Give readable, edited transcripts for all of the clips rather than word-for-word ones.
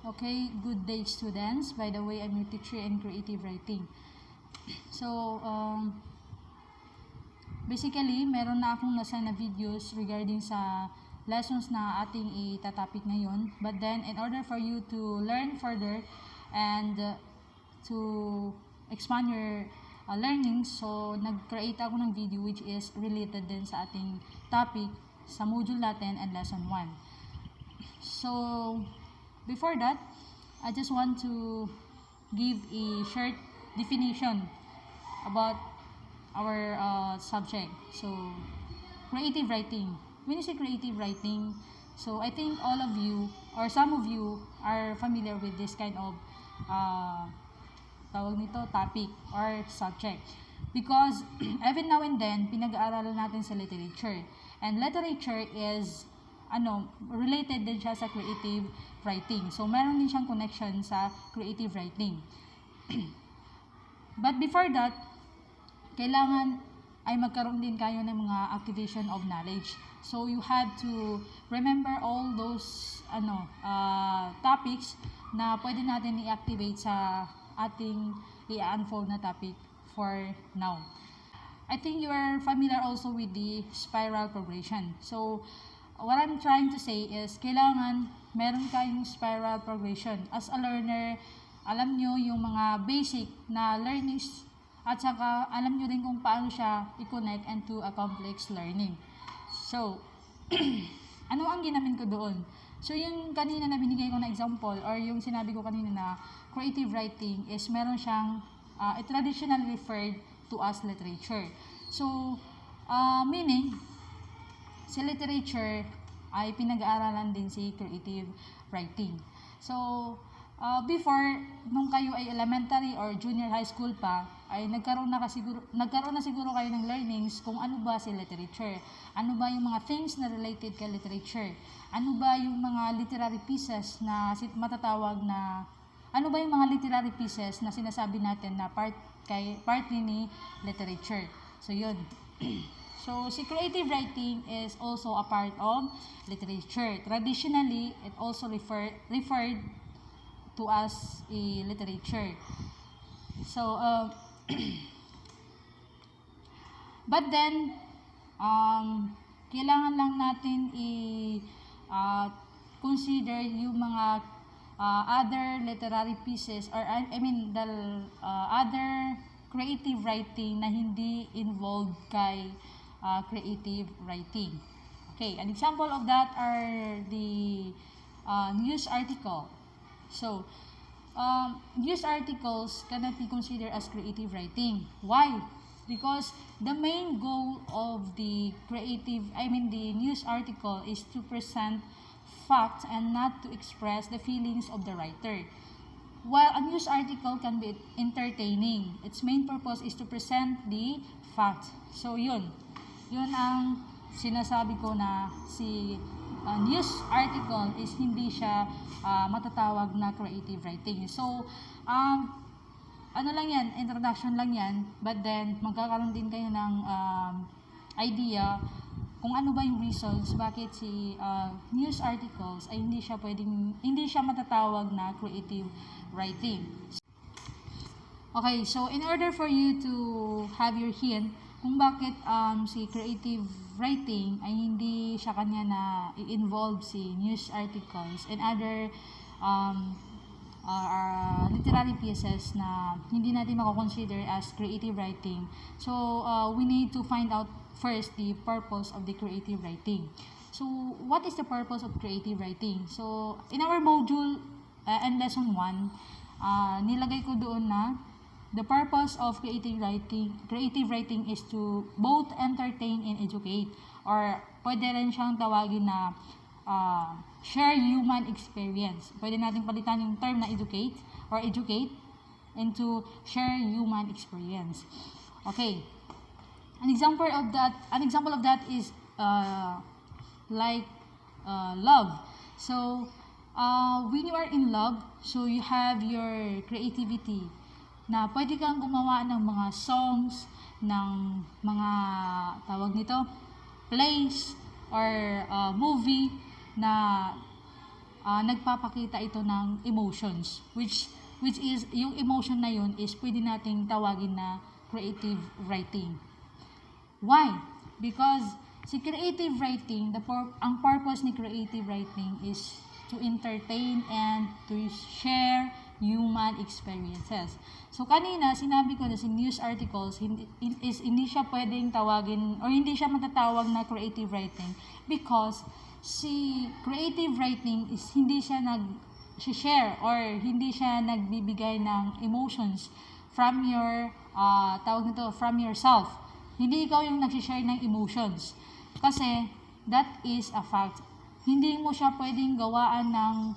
Okay, good day students. By the way, I'm your teacher in creative writing. So, basically, meron na akong nasa na videos regarding sa lessons na ating itatopic ngayon. But then, in order for you to learn further and to expand your learning, so nag-create ako ng video which is related din sa ating topic sa module natin and lesson 1. So, before that, I just want to give a short definition about our subject. So, creative writing. When you say creative writing, so I think all of you or some of you are familiar with this kind of tawag nito, topic or subject. Because every now and then, pinag-aaralan natin sa literature. And literature is related din siya sa creative writing. So, meron din siyang connection sa creative writing. But before that, kailangan ay magkaroon din kayo ng mga activation of knowledge. So, you have to remember all those topics na pwede natin i-activate sa ating i-unfold na topic for now. I think you are familiar also with the spiral progression. So, what I'm trying to say is, kailangan meron kayong spiral progression. As a learner, alam nyo yung mga basic na learnings at saka alam nyo rin kung paano siya i-connect and to a complex learning. So, ano ang ginamin ko doon? So, yung kanina na binigay ko na example or yung sinabi ko kanina na creative writing is meron siyang traditionally referred to as literature. So, meaning, si literature ay pinag-aaralan din si creative writing. So, before, nung kayo ay elementary or junior high school pa, ay nagkaroon na siguro kayo ng learnings kung ano ba si literature. Ano ba yung mga things na related kay literature? Ano ba yung mga literary pieces na matatawag na ano ba yung mga literary pieces na sinasabi natin na part ni literature? So, yun. So, si creative writing is also a part of literature. Traditionally, it also referred to as a literature. So, but then, kailangan lang natin consider yung mga other literary pieces or the other creative writing na hindi involved kay creative writing. Okay, an example of that are the news article. So, news articles cannot be considered as creative writing. Why? Because the main goal of the news article is to present facts and not to express the feelings of the writer. While a news article can be entertaining, its main purpose is to present the facts. So, yun ang sinasabi ko na si news article is hindi siya matatawag na creative writing. So, introduction lang yan, but then magkakaroon din kayo ng idea kung ano ba yung reasons bakit si news articles ay hindi siya matatawag na creative writing. Okay, so in order for you to have your hint kung bakit si creative writing ay hindi siya kanya na i-involve si news articles and other literary pieces na hindi natin mako-consider as creative writing. So, we need to find out first the purpose of the creative writing. So, what is the purpose of creative writing? So, in our module and lesson 1, nilagay ko doon na the purpose of creative writing is to both entertain and educate, or pwede rin siyang tawagin na share human experience. Pwede natin palitan yung term na educate into share human experience. Okay. An example of that is like love. So, when you are in love, so you have your creativity na pwede kang gumawa ng mga songs, ng mga plays or movie na nagpapakita ito ng emotions, which is, yung emotion na yun is pwede nating tawagin na creative writing. Why? Because si creative writing, ang purpose ni creative writing is to entertain and to share human experiences. So kanina sinabi ko na si news articles hindi siya pwedeng tawagin or hindi siya matatawag na creative writing because si creative writing is hindi siya nag-share or hindi siya nagbibigay ng emotions from your from yourself. Hindi ikaw yung nag-share ng emotions. Kasi that is a fact. Hindi mo siya pwedeng gawaan ng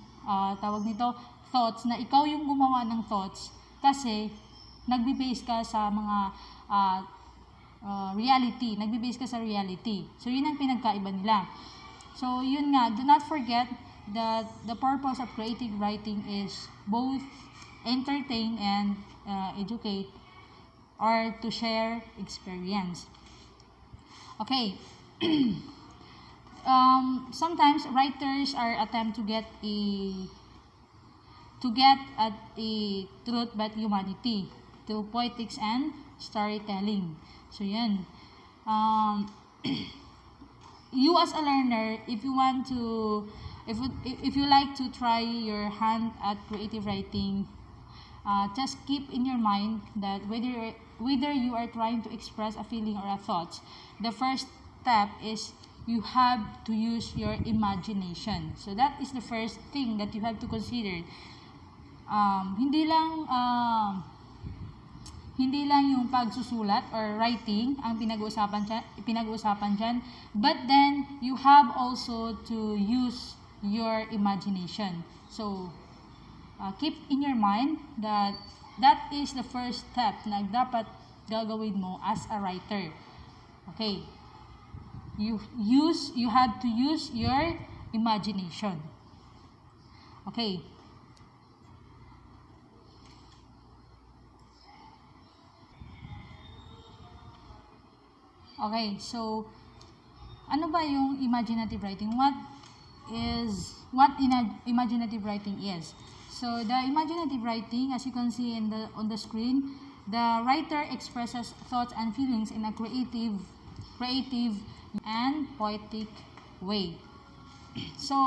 thoughts na ikaw yung gumawa ng thoughts kasi nagbe-base ka sa mga reality. Nagbe-base ka sa reality. So yun ang pinagkaiba nila. So yun nga, do not forget that the purpose of creative writing is both entertain and educate or to share experience. Okay. Sometimes writers are attempt to get at a truth about humanity through poetics and storytelling. So yan. You as a learner, if you like to try your hand at creative writing, just keep in your mind that whether you are trying to express a feeling or a thought, the first step is you have to use your imagination. So that is the first thing that you have to consider. Hindi lang yung pagsusulat or writing ang pinag-uusapan dyan, but then you have also to use your imagination. So keep in your mind that is the first step na dapat gagawin mo as a writer. Okay. You have to use your imagination. Okay. Okay, so ano ba yung imaginative writing? What imaginative writing is? So the imaginative writing, as you can see on the screen, the writer expresses thoughts and feelings in a creative and poetic way. So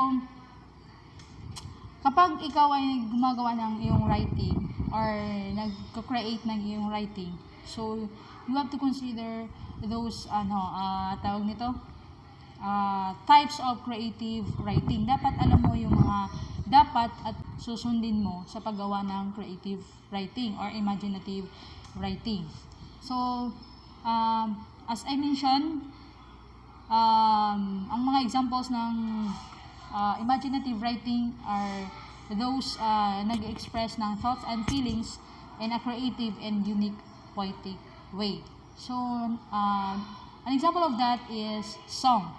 kapag ikaw ay gumagawa ng iyong writing or nagko-create ng iyong writing, so you have to consider those types of creative writing. Dapat alam mo yung mga dapat at susundin mo sa paggawa ng creative writing or imaginative writing. So as I mentioned, ang mga examples ng imaginative writing are those nag-express ng thoughts and feelings in a creative and unique poetic way. So, an example of that is song,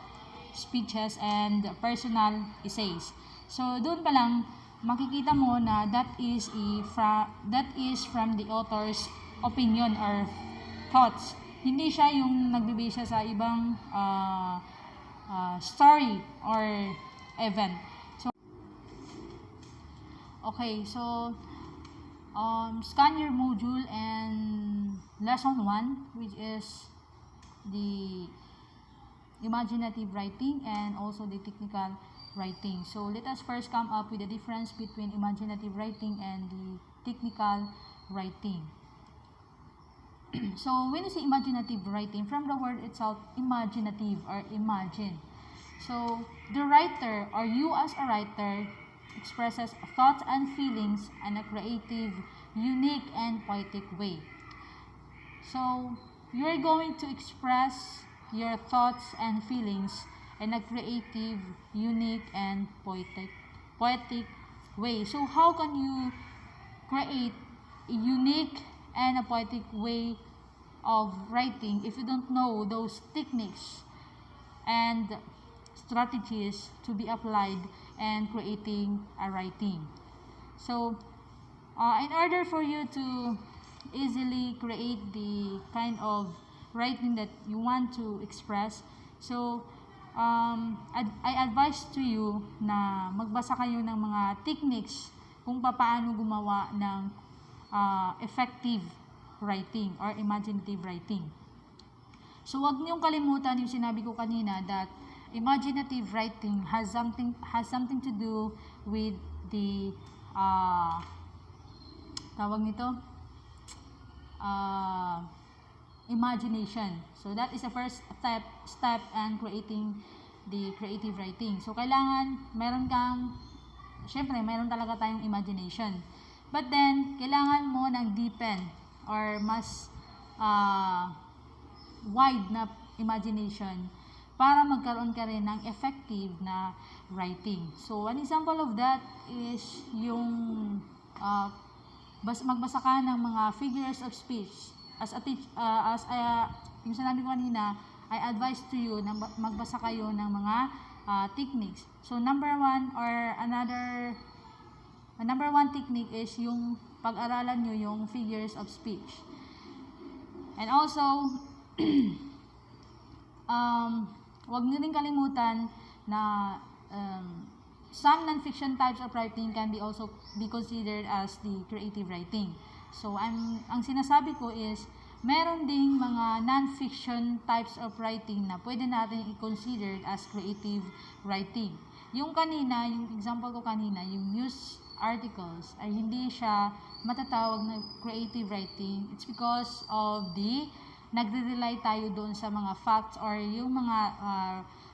speeches, and personal essays. So, doon pa lang makikita mo na that is from the author's opinion or thoughts. Hindi siya yung nagbibase sa ibang story or event. So, okay, so scan your module and lesson 1, which is the imaginative writing and also the technical writing. So let us first come up with the difference between imaginative writing and the technical writing. So when you say imaginative writing, from the word itself, imaginative or imagine. So the writer or you as a writer expresses thoughts and feelings in a creative, unique, and poetic way. So you are going to express your thoughts and feelings in a creative, unique, and poetic way. So how can you create a unique and a poetic way of writing if you don't know those techniques and strategies to be applied in creating a writing? So in order for you to easily create the kind of writing that you want to express, so I advise to you na magbasa kayo ng mga techniques kung paano gumawa ng effective writing or imaginative writing. So wag niyong kalimutan yung sinabi ko kanina that imaginative writing has something to do with the tawag nito imagination. So that is the first step in creating the creative writing. So kailangan meron talaga tayong imagination. But then kailangan mo ng deepen or mas wide na imagination para magkaroon ka rin ng effective na writing. So an example of that is yung magbasa ka ng mga figures of speech. Yung sinabi ko kanina, I advise to you na magbasa kayo ng mga techniques. So number one technique is yung pag-aralan nyo yung figures of speech. And also, wag nyo rin kalimutan na some non-fiction types of writing can also be considered as the creative writing. So, ang sinasabi ko is, meron ding mga non-fiction types of writing na pwede natin i-consider as creative writing. Yung example ko kanina, yung news articles, ay hindi siya matatawag na creative writing. It's because of nagre-rely tayo doon sa mga facts or yung mga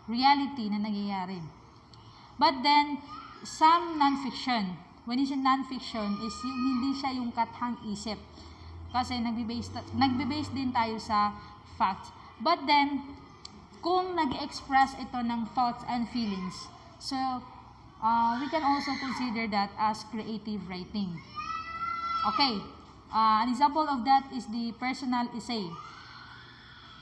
reality na nangyayari. But then, some non-fiction, when you say non-fiction, is yung hindi siya yung kathang isip. Kasi nagbe-base din tayo sa facts. But then, kung nag-express ito ng thoughts and feelings, so, we can also consider that as creative writing. Okay, an example of that is the personal essay.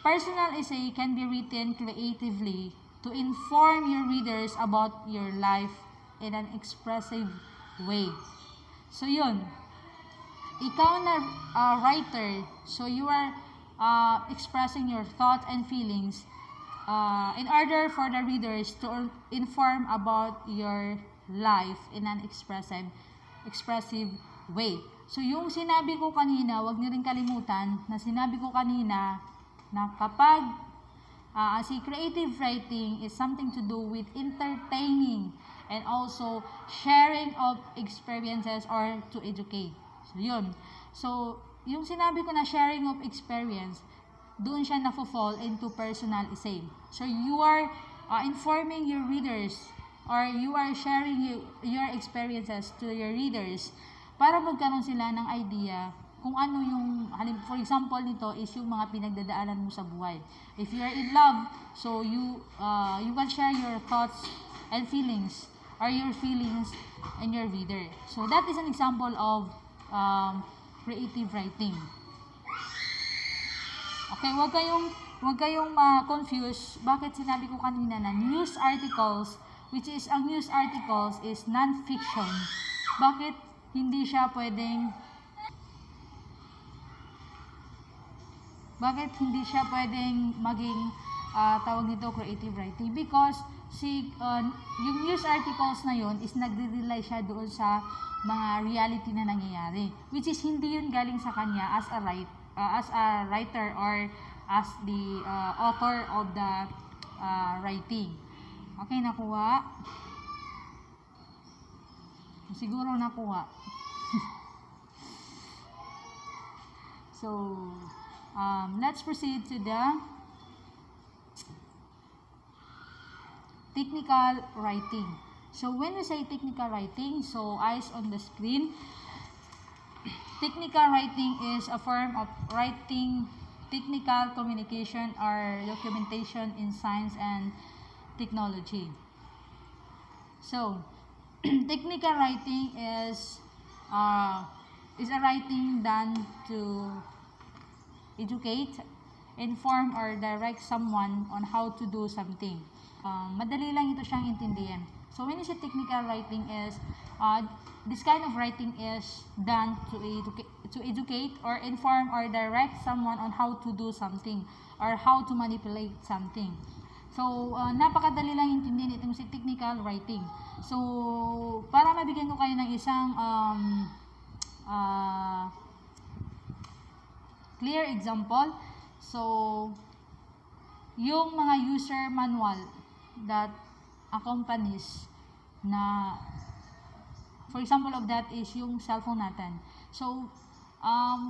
Personal essay can be written creatively to inform your readers about your life in an expressive way. So yun, ikaw na writer, so you are expressing your thoughts and feelings in order for the readers to inform about your life in an expressive way. So yung sinabi ko kanina, wag niyo rin kalimutan na sinabi ko kanina na kapag si creative writing is something to do with entertaining and also sharing of experiences or to educate. So yun. So yung sinabi ko na sharing of experience, doon siya na-fall into personal essay. So you are informing your readers or you are sharing your experiences to your readers para magkaroon sila ng idea kung ano yung, for example nito is yung mga pinagdadaanan mo sa buhay. If you are in love, so you can share your thoughts and feelings or your feelings and your reader. So that is an example of creative writing. Okay, wag kayong confuse. Bakit sinabi ko kanina na news articles, which is ang news articles is non-fiction. Bakit hindi siya pwedeng maging tawag nito creative writing? Because yung news articles na yon is nagre-rely siya doon sa mga reality na nangyayari, which is hindi yun galing sa kanya as a writer or as the author of the writing. Okay, nakuha? Siguro nakuha. So, let's proceed to the technical writing. So, when we say technical writing, so eyes on the screen, technical writing is a form of writing, technical communication or documentation in science and technology. So, technical writing is a writing done to educate, inform, or direct someone on how to do something. Madali lang ito siyang intindihin. So when you say technical writing is, this kind of writing is done to educate or inform or direct someone on how to do something or how to manipulate something. So, napakadali lang intindihin itong si technical writing. So, para mabigyan ko kayo ng isang clear example, so, yung mga user manual that accompanies na, for example of that is yung cellphone natin. So,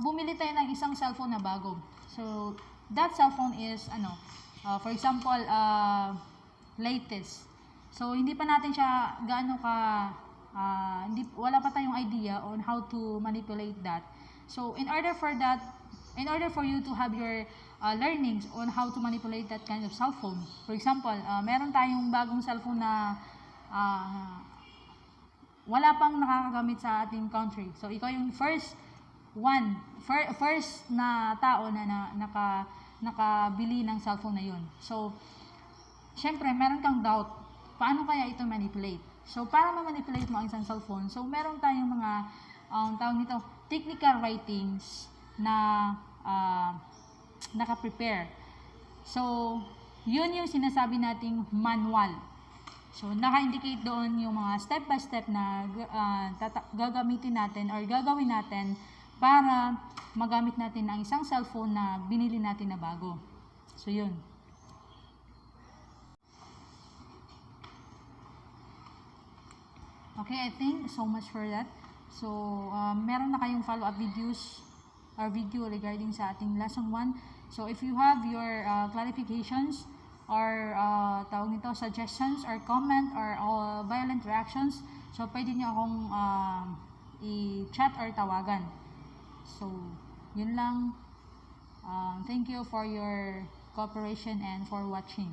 bumili tayo ng isang cellphone na bago. So, that cellphone is, for example, latest. So, hindi pa natin siya gaano wala pa tayong idea on how to manipulate that. So, in order for you to have your learnings on how to manipulate that kind of cellphone, for example, meron tayong bagong cellphone na wala pang nakakagamit sa ating country. So, ikaw yung first na tao na nakabili ng cellphone na yun. So, syempre, meron kang doubt, paano kaya ito manipulate? So, para ma-manipulate mo ang isang cellphone, so, meron tayong mga, tawag nito, technical writings na naka-prepare. So, yun yung sinasabi nating manual. So, naka-indicate doon yung mga step-by-step na gagamitin natin or gagawin natin para magamit natin ang isang cellphone na binili natin na bago. So, yun. Okay, I think so much for that. So, meron na kayong follow-up videos or video regarding sa ating lesson 1. So, if you have your clarifications or tawag nito, suggestions or comment or violent reactions, so pwede nyo akong i-chat or tawagan. So, yun lang. Thank you for your cooperation and for watching.